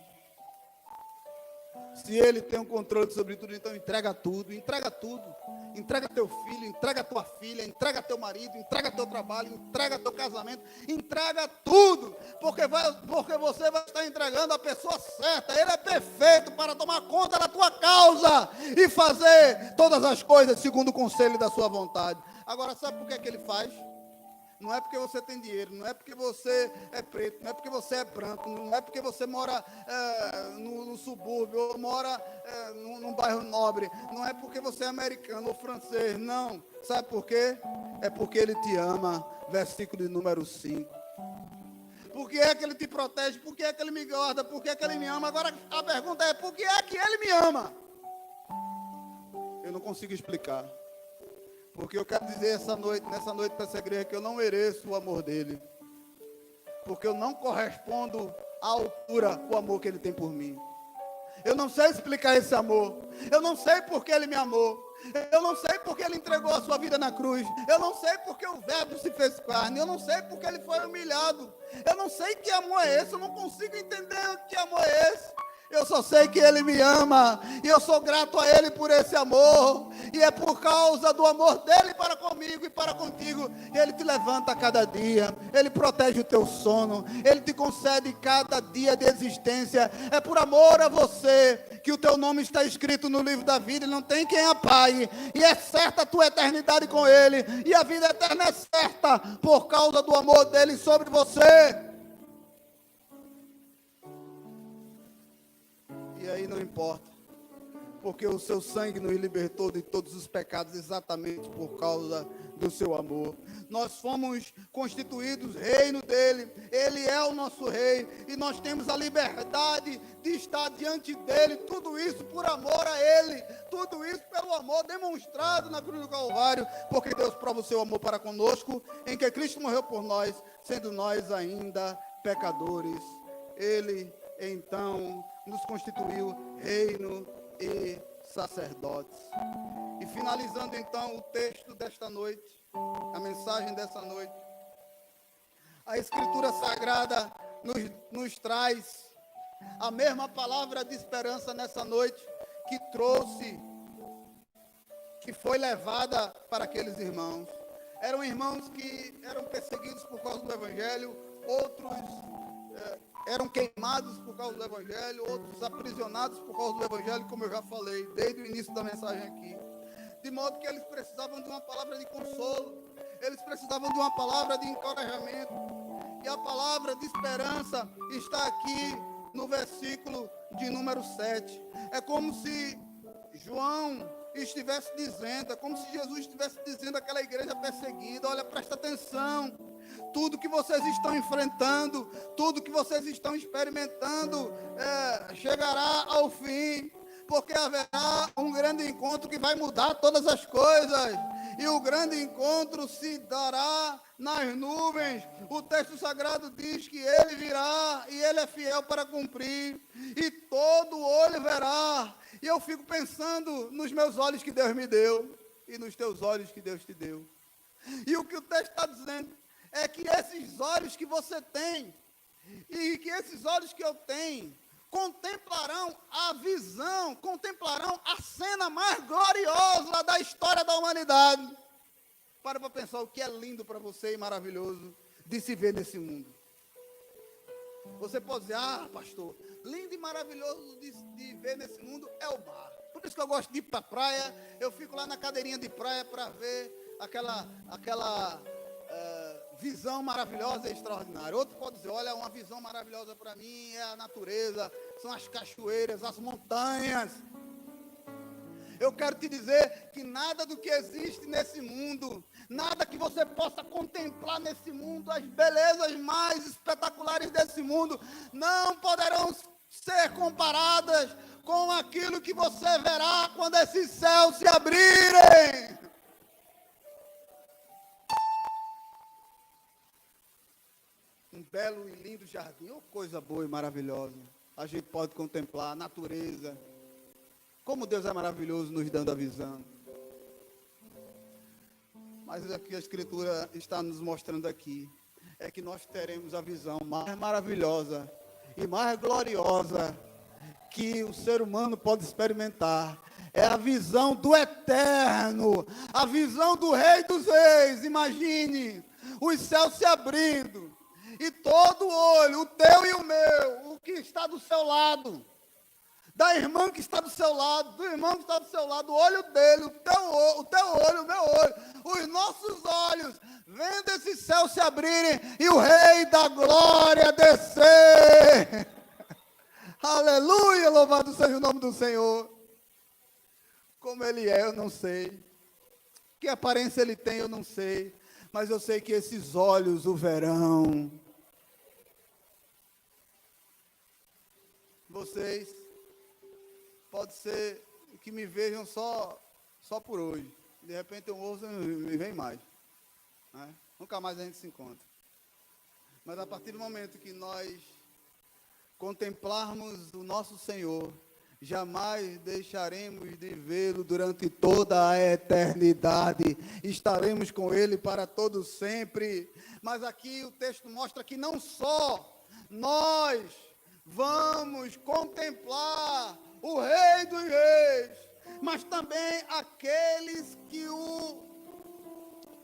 Se Ele tem o controle sobre tudo, então entrega tudo. Entrega tudo. Entrega teu filho, entrega tua filha, entrega teu marido, entrega teu trabalho, entrega teu casamento. Entrega tudo. Porque você vai estar entregando a pessoa certa. Ele é perfeito para tomar conta da tua causa e fazer todas as coisas segundo o conselho da sua vontade. Agora, sabe por que Ele faz? Não é porque você tem dinheiro, não é porque você é preto, não é porque você é branco, não é porque você mora no subúrbio ou mora num bairro nobre, não é porque você é americano ou francês, não. Sabe por quê? É porque Ele te ama, versículo de número 5. Por que é que Ele te protege? Por que é que Ele me guarda? Por que é que Ele me ama? Agora a pergunta é, por que é que Ele me ama? Eu não consigo explicar. Porque eu quero dizer nessa noite para essa igreja que eu não mereço o amor dele. Porque eu não correspondo à altura o amor que ele tem por mim. Eu não sei explicar esse amor. Eu não sei porque Ele me amou. Eu não sei porque Ele entregou a sua vida na cruz. Eu não sei porque o Verbo se fez carne. Eu não sei porque Ele foi humilhado. Eu não sei que amor é esse. Eu não consigo entender que amor é esse. Eu só sei que Ele me ama. E eu sou grato a Ele por esse amor. E é por causa do amor dEle para comigo e para contigo. Ele te levanta a cada dia. Ele protege o teu sono. Ele te concede cada dia de existência. É por amor a você que o teu nome está escrito no livro da vida. E não tem quem apague. E é certa a tua eternidade com Ele. E a vida eterna é certa por causa do amor dEle sobre você. E aí não importa, porque o seu sangue nos libertou de todos os pecados exatamente por causa do seu amor. Nós fomos constituídos reino dele, ele é o nosso rei, e nós temos a liberdade de estar diante dele, tudo isso por amor a ele, tudo isso pelo amor demonstrado na cruz do Calvário, porque Deus prova o seu amor para conosco, em que Cristo morreu por nós, sendo nós ainda pecadores. Ele, então, nos constituiu reino e sacerdotes. E finalizando então o texto desta noite, a mensagem dessa noite, a Escritura Sagrada nos traz a mesma palavra de esperança nessa noite que foi levada para aqueles irmãos. Eram irmãos que eram perseguidos por causa do Evangelho, outros eram queimados por causa do Evangelho, outros aprisionados por causa do Evangelho, como eu já falei, desde o início da mensagem aqui. De modo que eles precisavam de uma palavra de consolo, eles precisavam de uma palavra de encorajamento. E a palavra de esperança está aqui no versículo de número 7. É como se João estivesse dizendo, é como se Jesus estivesse dizendo àquela igreja perseguida: olha, presta atenção. Tudo que vocês estão enfrentando, tudo que vocês estão experimentando, chegará ao fim, porque haverá um grande encontro que vai mudar todas as coisas, e o grande encontro se dará nas nuvens. O texto sagrado diz que Ele virá, e Ele é fiel para cumprir, e todo olho verá. E eu fico pensando nos meus olhos que Deus me deu, e nos teus olhos que Deus te deu. E o que o texto está dizendo é que esses olhos que você tem, e que esses olhos que eu tenho, contemplarão a visão, contemplarão a cena mais gloriosa da história da humanidade. Para pensar o que é lindo para você e maravilhoso de se ver nesse mundo. Você pode dizer: ah, pastor, lindo e maravilhoso de ver nesse mundo é o mar. Por isso que eu gosto de ir para a praia, eu fico lá na cadeirinha de praia para ver aquela visão maravilhosa e extraordinária. Outro pode dizer: olha, uma visão maravilhosa para mim é a natureza, são as cachoeiras, as montanhas. Eu quero te dizer que nada do que existe nesse mundo, nada que você possa contemplar nesse mundo, as belezas mais espetaculares desse mundo, não poderão ser comparadas com aquilo que você verá quando esses céus se abrirem. Um belo e lindo jardim, oh, coisa boa e maravilhosa. A gente pode contemplar a natureza. Como Deus é maravilhoso nos dando a visão. Mas aqui a Escritura está nos mostrando aqui, é que nós teremos a visão mais maravilhosa e mais gloriosa que o ser humano pode experimentar. É a visão do eterno, a visão do Rei dos Reis. Imagine os céus se abrindo, e todo olho, o teu e o meu, o que está do seu lado, da irmã que está do seu lado, do irmão que está do seu lado, o olho dele, o teu olho, o meu olho, os nossos olhos, vendo esse céu se abrirem e o Rei da Glória descer. Aleluia, louvado seja o nome do Senhor. Como Ele é, eu não sei. Que aparência Ele tem, eu não sei. Mas eu sei que esses olhos o verão. Vocês, pode ser que me vejam só por hoje. De repente eu ouço e me vem mais. Né? Nunca mais a gente se encontra. Mas a partir do momento que nós contemplarmos o nosso Senhor, jamais deixaremos de vê-lo durante toda a eternidade, estaremos com ele para todo sempre. Mas aqui o texto mostra que não só nós vamos contemplar o Rei dos Reis, mas também aqueles que o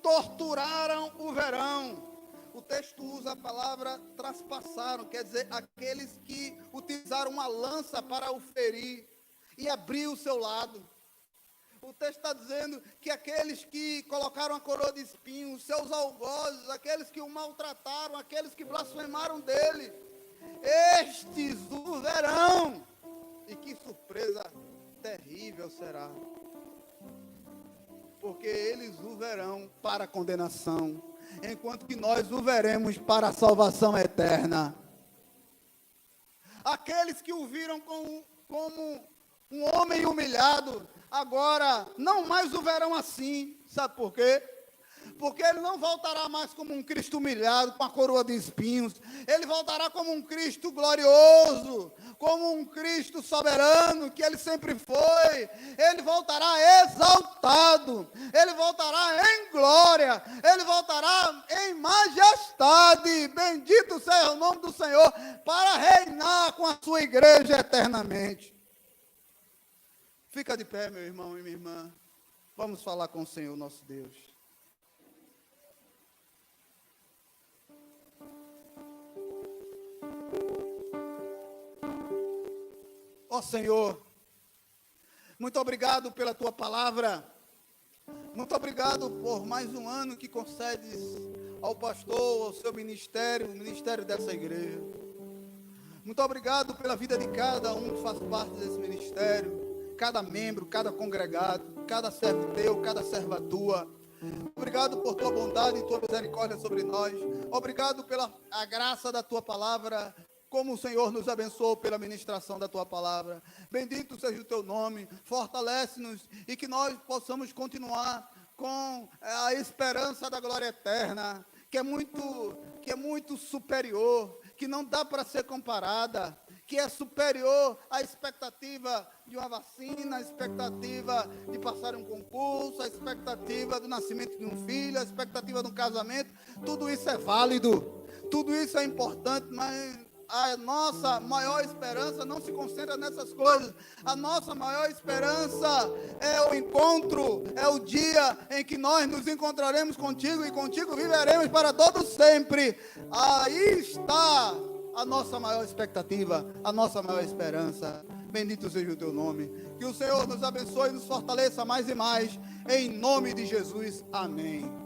torturaram o verão. O texto usa a palavra traspassaram, quer dizer, aqueles que utilizaram uma lança para o ferir e abrir o seu lado. O texto está dizendo que aqueles que colocaram a coroa de espinhos, seus algozes, aqueles que o maltrataram, aqueles que blasfemaram dele, estes o verão. E que surpresa terrível será. Porque eles o verão para a condenação, enquanto que nós o veremos para a salvação eterna. Aqueles que o viram como um homem humilhado, agora não mais o verão assim. Sabe por quê? Porque ele não voltará mais como um Cristo humilhado, com a coroa de espinhos. Ele voltará como um Cristo glorioso, como um Cristo soberano, que ele sempre foi. Ele voltará exaltado, ele voltará em glória, ele voltará em majestade. Bendito seja o nome do Senhor, para reinar com a sua igreja eternamente. Fica de pé, meu irmão e minha irmã. Vamos falar com o Senhor, nosso Deus. Ó Senhor, muito obrigado pela Tua palavra, muito obrigado por mais um ano que concedes ao pastor, ao seu ministério, o ministério dessa igreja. Muito obrigado pela vida de cada um que faz parte desse ministério, cada membro, cada congregado, cada servo Teu, cada serva Tua. Obrigado por Tua bondade e Tua misericórdia sobre nós. Obrigado pela a graça da Tua palavra, como o Senhor nos abençoou pela ministração da Tua palavra. Bendito seja o Teu nome, fortalece-nos e que nós possamos continuar com a esperança da glória eterna, que é muito superior, que não dá para ser comparada, que é superior à expectativa de uma vacina, à expectativa de passar um concurso, à expectativa do nascimento de um filho, à expectativa de um casamento. Tudo isso é válido, tudo isso é importante, mas a nossa maior esperança não se concentra nessas coisas. A nossa maior esperança é o encontro, é o dia em que nós nos encontraremos contigo e contigo viveremos para todo sempre. Aí está a nossa maior expectativa, a nossa maior esperança. Bendito seja o Teu nome. Que o Senhor nos abençoe e nos fortaleça mais e mais. Em nome de Jesus. Amém.